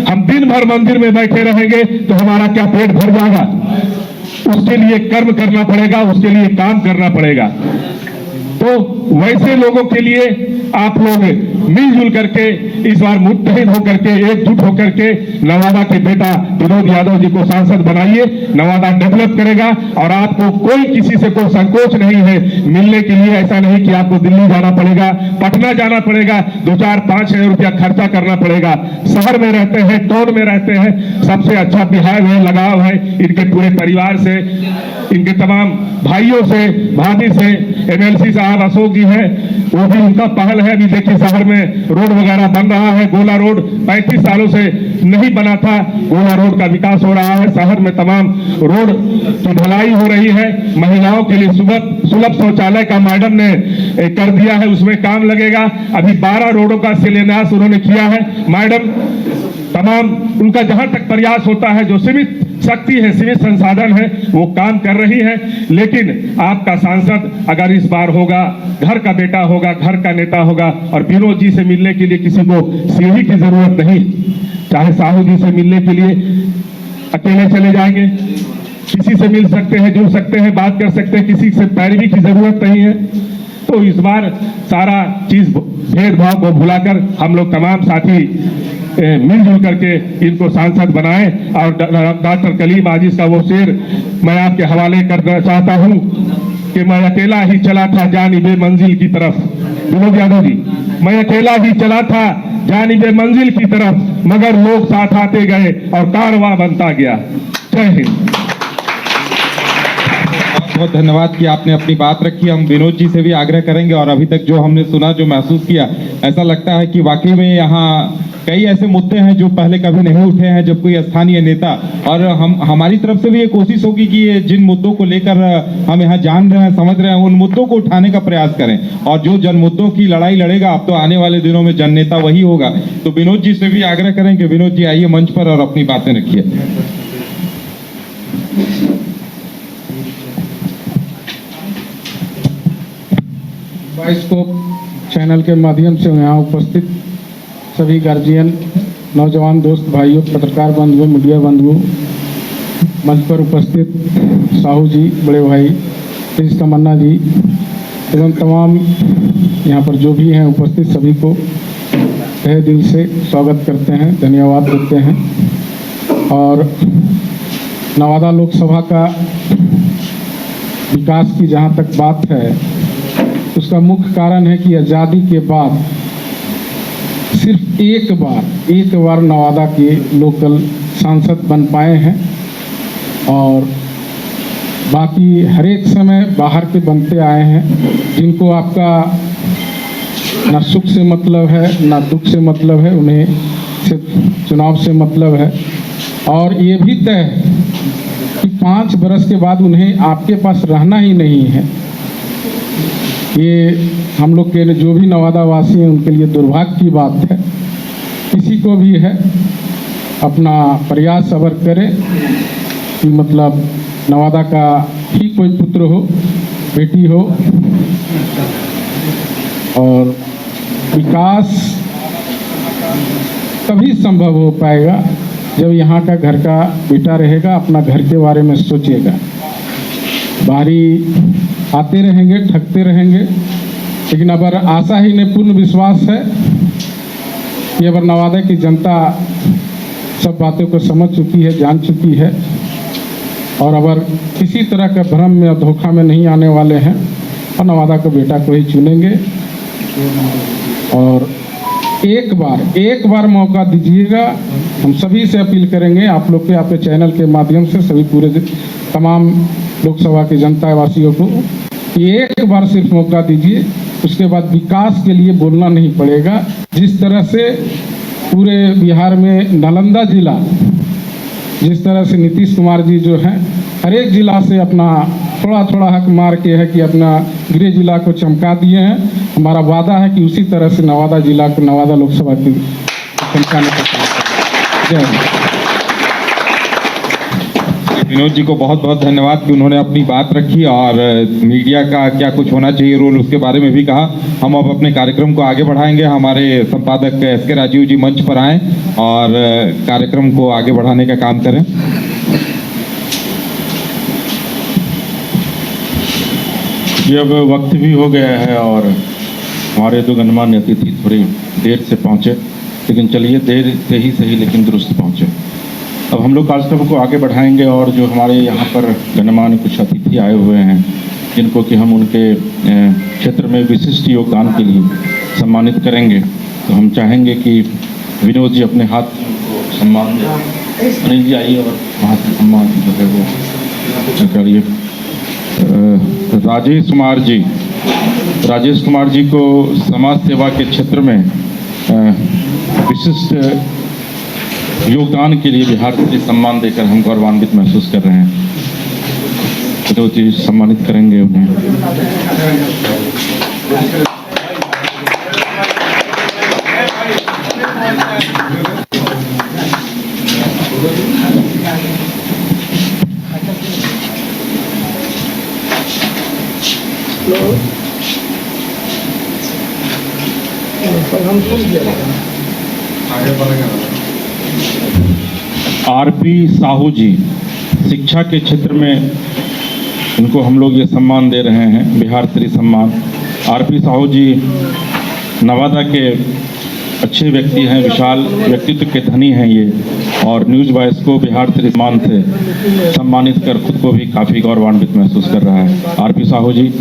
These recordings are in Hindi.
हम दिन भर मंदिर में बैठे रहेंगे तो हमारा क्या पेट भर जाएगा? उसके लिए कर्म करना पड़ेगा, उसके लिए काम करना पड़ेगा। तो वैसे लोगों के लिए आप लोग मिलजुल करके इस बार मुत्तहिद होकर के, एकजुट होकर के नवादा के बेटा विनोद यादव जी को सांसद बनाइए। नवादा डेवलप करेगा और आपको कोई किसी से कोई संकोच नहीं है मिलने के लिए। ऐसा नहीं कि आपको दिल्ली जाना पड़ेगा, पटना जाना पड़ेगा, 2-4-5 हजार रुपया खर्चा करना पड़ेगा। शहर में रहते हैं, टाउन में रहते हैं, सबसे अच्छा बिहार है, लगाव है इनके पूरे परिवार से, इनके तमाम भाइयों से, भाभी से। एमएलसी साहब अशोक जी हैं, वो भी उनका पहल है। अभी देखिए शहर में रोड वगैरह बन रहा है। गोला रोड 35 सालों से नहीं बना था, गोला रोड का विकास हो रहा है। शहर में तमाम रोड की ढलाई हो रही है। महिलाओं के लिए सुलभ शौचालय का मैडम ने कर दिया है, उसमें काम लगेगा। अभी 12 रोडों का शिलान्यास उन्होंने किया है। मैडम तमाम उनका जहां तक प्रयास होता है, जो सीमित शक्ति है, सीमित संसाधन है, वो काम कर रही है। लेकिन आपका सांसद अगर इस बार होगा, घर का बेटा होगा, घर का नेता होगा, और विनोद जी से मिलने के लिए किसी को सीढ़ी की जरूरत नहीं, चाहे साहू जी से मिलने के लिए अकेले चले जाएंगे, किसी से मिल सकते हैं, जुड़ सकते हैं, बात कर सकते हैं, किसी से पैरवी की जरूरत नहीं है। तो इस बार सारा चीज भेदभाव को भुलाकर हम लोग तमाम साथी मिलजुल करके इनको सांसद बनाएं। और डॉक्टर कलीम आजिज का वो शेर मैं आपके हवाले करना चाहता हूं कि मैं अकेला ही चला था जानिबे मंजिल की तरफ। विनोद यादव जी, मैं अकेला ही चला था जानिबे मंजिल की तरफ, मगर लोग साथ आते गए और कारवां बनता गया। जय हिंद। बहुत धन्यवाद कि आपने अपनी बात रखी। हम विनोद जी से भी आग्रह करेंगे, और अभी तक जो हमने सुना, जो महसूस किया, ऐसा लगता है कि वाकई में यहाँ कई ऐसे मुद्दे हैं जो पहले कभी नहीं उठे हैं जब कोई स्थानीय नेता, और हमारी तरफ से भी ये कोशिश होगी कि ये जिन मुद्दों को लेकर हम यहाँ जान रहे हैं, समझ रहे हैं, उन मुद्दों को उठाने का प्रयास करें। और जो जन मुद्दों की लड़ाई लड़ेगा, अब तो आने वाले दिनों में जन नेता वही होगा। तो विनोद जी से भी आग्रह करें कि विनोद जी आइए मंच पर और अपनी बातें रखिए। बाइस्कोप चैनल के माध्यम से यहाँ उपस्थित सभी गार्जियन, नौजवान दोस्त भाइयों, पत्रकार बंधुओं, मीडिया बंधुओं, मंच पर उपस्थित साहू जी, बड़े भाई प्रिंस तमन्ना जी एवं तमाम यहाँ पर जो भी हैं उपस्थित, सभी को तहे दिल से स्वागत करते हैं, धन्यवाद देते हैं। और नवादा लोकसभा का विकास की जहाँ तक बात है, उसका मुख्य कारण है कि आज़ादी के बाद सिर्फ एक बार नवादा के लोकल सांसद बन पाए हैं, और बाकी हर एक समय बाहर के बनते आए हैं, जिनको आपका ना सुख से मतलब है ना दुख से मतलब है, उन्हें सिर्फ चुनाव से मतलब है। और ये भी तय है कि 5 बरस के बाद उन्हें आपके पास रहना ही नहीं है। ये हम लोग के जो भी नवादा वासी हैं उनके लिए दुर्भाग्य की बात है। किसी को भी है अपना प्रयास अगर करे कि मतलब नवादा का ही कोई पुत्र हो, बेटी हो, और विकास तभी संभव हो पाएगा जब यहाँ का घर का बेटा रहेगा, अपना घर के बारे में सोचेगा। बाहरी आते रहेंगे, ठगते रहेंगे, लेकिन अगर आशा ही नहीं, पूर्ण विश्वास है कि अगर नवादा की जनता सब बातों को समझ चुकी है, जान चुकी है, और अगर किसी तरह का भ्रम में और धोखा में नहीं आने वाले हैं, और नवादा के बेटा को ही चुनेंगे। और एक बार मौका दीजिएगा। हम सभी से अपील करेंगे, आप लोग के, आपके चैनल के माध्यम से सभी पूरे तमाम लोकसभा की जनता वासियों को, कि एक बार सिर्फ मौका दीजिए, उसके बाद विकास के लिए बोलना नहीं पड़ेगा। जिस तरह से पूरे बिहार में नालंदा जिला, जिस तरह से नीतीश कुमार जी जो हैं हर एक जिला से अपना थोड़ा हक मार के है कि अपना गृह जिला को चमका दिए हैं, हमारा वादा है कि उसी तरह से नवादा जिला को, नवादा लोकसभा की चमकाने का। जय हिंद। विनोद जी को बहुत बहुत धन्यवाद कि उन्होंने अपनी बात रखी और मीडिया का क्या कुछ होना चाहिए रोल उसके बारे में भी कहा। हम अब अपने कार्यक्रम को आगे बढ़ाएंगे। हमारे संपादक एस के राजीव जी मंच पर आएं और कार्यक्रम को आगे बढ़ाने का काम करें। ये अब वक्त भी हो गया है और हमारे दो गणमान्य अतिथि थोड़ी देर से पहुँचे, लेकिन चलिए देर से ही सही लेकिन दुरुस्त पहुँचे। अब हम लोग कार्यक्रम को आगे बढ़ाएंगे और जो हमारे यहाँ पर गणमान्य कुछ अतिथि आए हुए हैं जिनको कि हम उनके क्षेत्र में विशिष्ट योगदान के लिए सम्मानित करेंगे, तो हम चाहेंगे कि विनोद जी अपने हाथ से उनको सम्मान दें। अनिल जी आइए और वहाँ से सम्मान जो है वो करिए। राजेश कुमार जी को समाज सेवा के क्षेत्र में विशिष्ट योगदान के लिए बिहार से सम्मान देकर हम गौरवान्वित महसूस कर रहे हैं। विनोद जी सम्मानित करेंगे उन्हें। आरपी साहू जी शिक्षा के क्षेत्र में इनको हम लोग ये सम्मान दे रहे हैं, बिहार श्री सम्मान। आरपी साहू जी नवादा के अच्छे व्यक्ति हैं, विशाल व्यक्तित्व के धनी हैं ये, और न्यूज़ वॉइस को बिहार श्री सम्मान से सम्मानित कर खुद को भी काफ़ी गौरवान्वित महसूस कर रहा है। आरपी साहू जी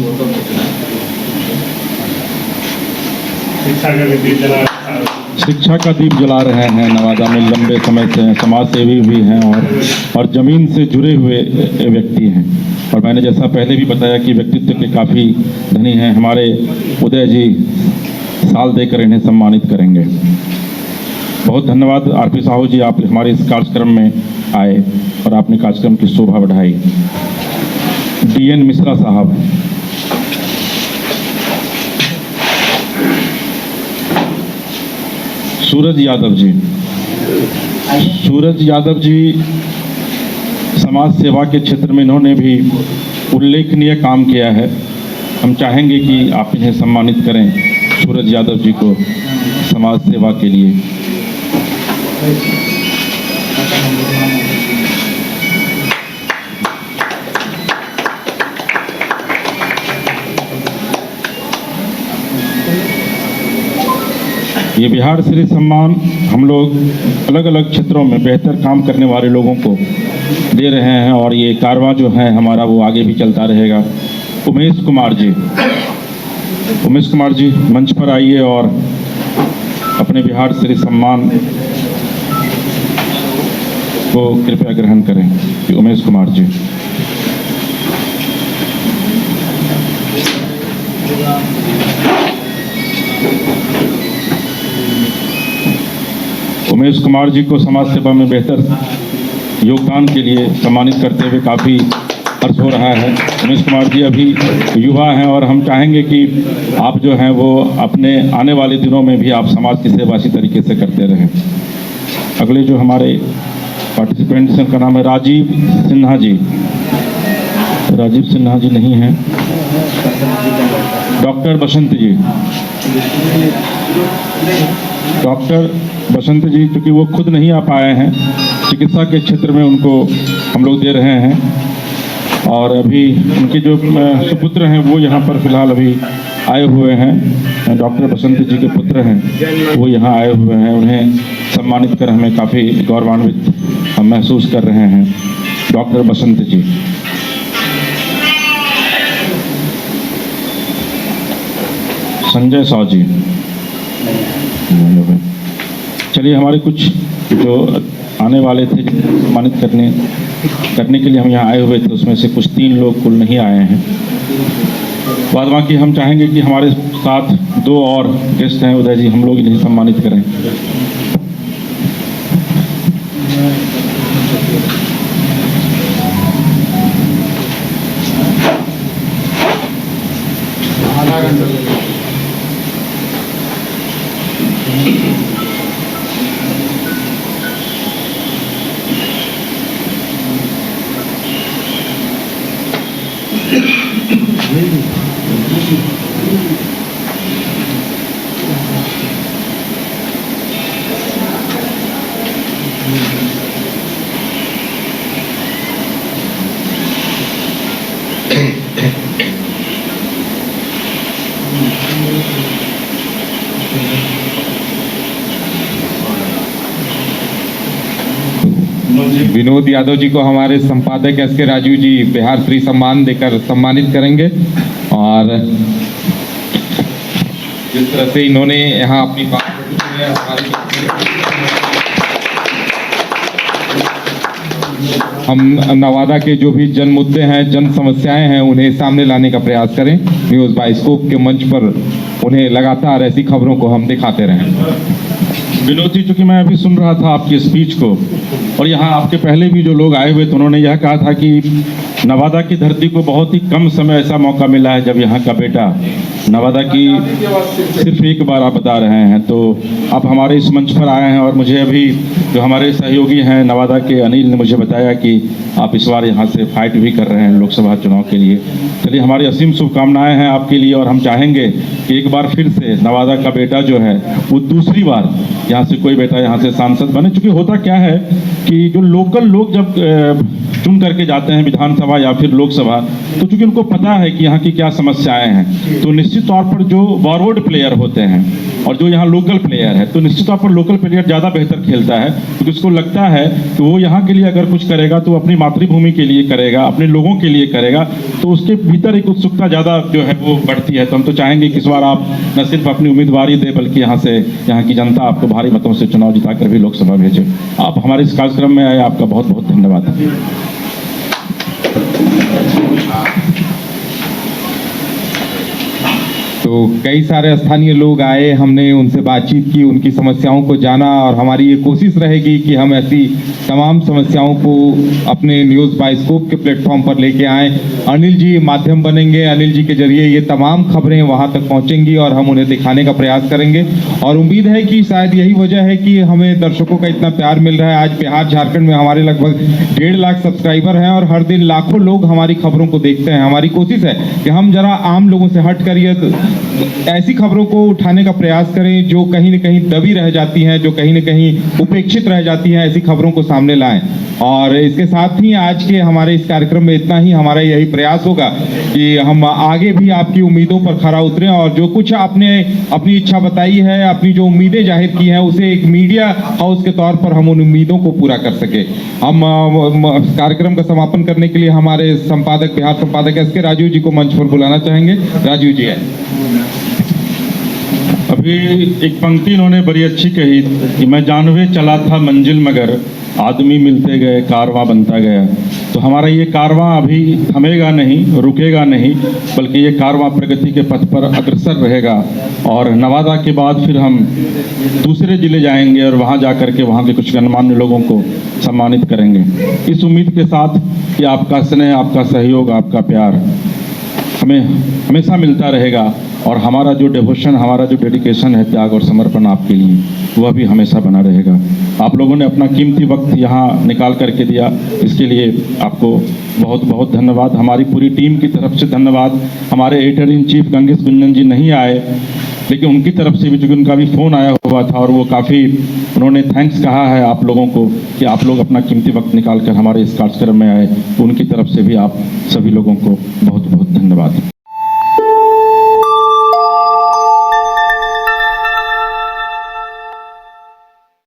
शिक्षा का दीप जला रहे हैं, नवादा में लंबे समय से समाज सेवी भी हैं और ज़मीन से जुड़े हुए व्यक्ति हैं। और मैंने जैसा पहले भी बताया कि व्यक्तित्व के काफ़ी धनी हैं। हमारे उदय जी साल देकर इन्हें सम्मानित करेंगे। बहुत धन्यवाद आरपी साहू जी, आप हमारे इस कार्यक्रम में आए और आपने कार्यक्रम की शोभा बढ़ाई। DN मिश्रा साहब, सूरज यादव जी समाज सेवा के क्षेत्र में इन्होंने भी उल्लेखनीय काम किया है। हम चाहेंगे कि आप इन्हें सम्मानित करें, सूरज यादव जी को समाज सेवा के लिए। ये बिहार श्री सम्मान हम लोग अलग अलग क्षेत्रों में बेहतर काम करने वाले लोगों को दे रहे हैं और ये कारवां जो है हमारा वो आगे भी चलता रहेगा। उमेश कुमार जी मंच पर आइए और अपने बिहार श्री सम्मान को कृपया ग्रहण करें। उमेश कुमार जी, उमेश कुमार जी को समाज सेवा में बेहतर योगदान के लिए सम्मानित करते हुए काफ़ी हर्ष हो रहा है। उमेश कुमार जी अभी युवा हैं और हम चाहेंगे कि आप जो हैं वो अपने आने वाले दिनों में भी आप समाज की सेवा इसी तरीके से करते रहें। अगले जो हमारे पार्टिसिपेंट्स हैं उनका नाम है राजीव सिन्हा जी। राजीव सिन्हा जी नहीं हैं। डॉक्टर बसंत जी क्योंकि वो खुद नहीं आ पाए हैं, चिकित्सा के क्षेत्र में उनको हम लोग दे रहे हैं और अभी उनके जो सुपुत्र हैं वो यहाँ पर फिलहाल अभी आए हुए हैं। डॉक्टर बसंत जी के पुत्र हैं वो यहाँ आए हुए हैं, उन्हें सम्मानित कर हमें काफ़ी गौरवान्वित हम महसूस कर रहे हैं। डॉक्टर बसंत जी, संजय साव जी। चलिए, हमारे कुछ जो आने वाले थे सम्मानित करने के लिए हम यहाँ आए हुए थे, उसमें से कुछ 3 लोग कुल नहीं आए हैं। बाद बाकी हम चाहेंगे कि हमारे साथ 2 और गेस्ट हैं उदय जी, हम लोग इन्हें सम्मानित करें। विनोद यादव जी को हमारे संपादक एस के राजू जी बिहार श्री सम्मान देकर सम्मानित करेंगे। और जिस तरह से इन्होंने यहाँ अपनी बात रखी है, हम नवादा के जो भी जन मुद्दे हैं, जन समस्याएं हैं, उन्हें सामने लाने का प्रयास करें। न्यूज़ बाइस्कोप के मंच पर उन्हें लगातार ऐसी खबरों को हम दिखाते रहें। विनोद जी, चूंकि मैं अभी सुन रहा था आपकी स्पीच को, और यहाँ आपके पहले भी जो लोग आए हुए थे उन्होंने यह कहा था कि नवादा की धरती को बहुत ही कम समय ऐसा मौका मिला है जब यहाँ का बेटा नवादा की सिर्फ एक बार आप बता रहे हैं। तो आप हमारे इस मंच पर आए हैं और मुझे अभी जो हमारे सहयोगी हैं नवादा के अनिल ने मुझे बताया कि आप इस बार यहाँ से फाइट भी कर रहे हैं लोकसभा चुनाव के लिए। चलिए, हमारी असीम शुभकामनाएं हैं आपके लिए, और हम चाहेंगे कि एक बार फिर से नवादा का बेटा जो है वो दूसरी बार यहाँ से कोई बेटा यहाँ से सांसद बने। चूँकि होता क्या है कि जो लोकल लोग जब चुन करके जाते हैं विधानसभा या फिर लोकसभा, तो चूंकि उनको पता है कि यहाँ की क्या समस्याएं हैं, तो निश्चित तौर पर जो फॉरवर्ड प्लेयर होते हैं और जो यहाँ लोकल प्लेयर है, तो निश्चित तौर पर लोकल प्लेयर ज़्यादा बेहतर खेलता है, क्योंकि उसको लगता है कि वो यहाँ के लिए अगर कुछ करेगा तो अपनी मातृभूमि के लिए करेगा, अपने लोगों के लिए करेगा, तो उसके भीतर एक उत्सुकता ज़्यादा जो है वो बढ़ती है। तो हम तो चाहेंगे कि इस बार आप न सिर्फ अपनी उम्मीदवारी दें, बल्कि यहाँ की जनता आपको भारी मतों से चुनाव जिताकर भी लोकसभा भेजे। आप हमारे इस कार्यक्रम में आए, आपका बहुत बहुत धन्यवाद। तो कई सारे स्थानीय लोग आए, हमने उनसे बातचीत की, उनकी समस्याओं को जाना, और हमारी ये कोशिश रहेगी कि हम ऐसी तमाम समस्याओं को अपने न्यूज़ बाइस्कोप के प्लेटफॉर्म पर लेके आएँ। अनिल जी माध्यम बनेंगे, अनिल जी के जरिए ये तमाम खबरें वहाँ तक पहुँचेंगी और हम उन्हें दिखाने का प्रयास करेंगे। और उम्मीद है कि शायद यही वजह है कि हमें दर्शकों का इतना प्यार मिल रहा है। आज बिहार झारखंड में हमारे लगभग 1.5 लाख सब्सक्राइबर हैं और हर दिन लाखों लोग हमारी खबरों को देखते हैं। हमारी कोशिश है कि हम जरा आम लोगों से हट कर ऐसी खबरों को उठाने का प्रयास करें जो कहीं न कहीं दबी रह जाती हैं, जो कहीं न कहीं उपेक्षित रह जाती हैं, ऐसी खबरों को सामने लाएं। और इसके साथ ही आज के हमारे इस कार्यक्रम में इतना ही। हमारा यही प्रयास होगा कि हम आगे भी आपकी उम्मीदों पर खरा उतरें, और जो कुछ आपने अपनी इच्छा बताई है, अपनी जो उम्मीदें जाहिर की हैं, उसे एक मीडिया हाउस के तौर पर हम उन उम्मीदों को पूरा कर सके। हम कार्यक्रम का समापन करने के लिए हमारे संपादक, बिहार संपादक एस के राजू जी को मंच पर बुलाना चाहेंगे। राजू जी है। अभी एक पंक्ति इन्होंने बड़ी अच्छी कही कि मैं जानवे चला था मंजिल मगर आदमी मिलते गए कारवां बनता गया। तो हमारा ये कारवां अभी थमेगा नहीं, रुकेगा नहीं, बल्कि ये कारवां प्रगति के पथ पर अग्रसर रहेगा। और नवादा के बाद फिर हम दूसरे जिले जाएंगे और वहाँ जा कर के वहाँ के कुछ गणमान्य लोगों को सम्मानित करेंगे, इस उम्मीद के साथ कि आपका स्नेह, आपका सहयोग, आपका प्यार हमें हमेशा मिलता रहेगा, और हमारा जो डिवोशन, हमारा जो डेडिकेशन है, त्याग और समर्पण आपके लिए, वह भी हमेशा बना रहेगा। आप लोगों ने अपना कीमती वक्त यहाँ निकाल करके दिया, इसके लिए आपको बहुत बहुत धन्यवाद। हमारी पूरी टीम की तरफ से धन्यवाद। हमारे editor in chief Gangesh Gunjan ji नहीं आए, लेकिन उनकी तरफ से भी, चूँकि उनका भी फ़ोन आया हुआ था और वो काफ़ी उन्होंने थैंक्स कहा है आप लोगों को कि आप लोग अपना कीमती वक्त निकाल कर हमारे इस कार्यक्रम में आए। उनकी तरफ से भी आप सभी लोगों को बहुत बहुत धन्यवाद।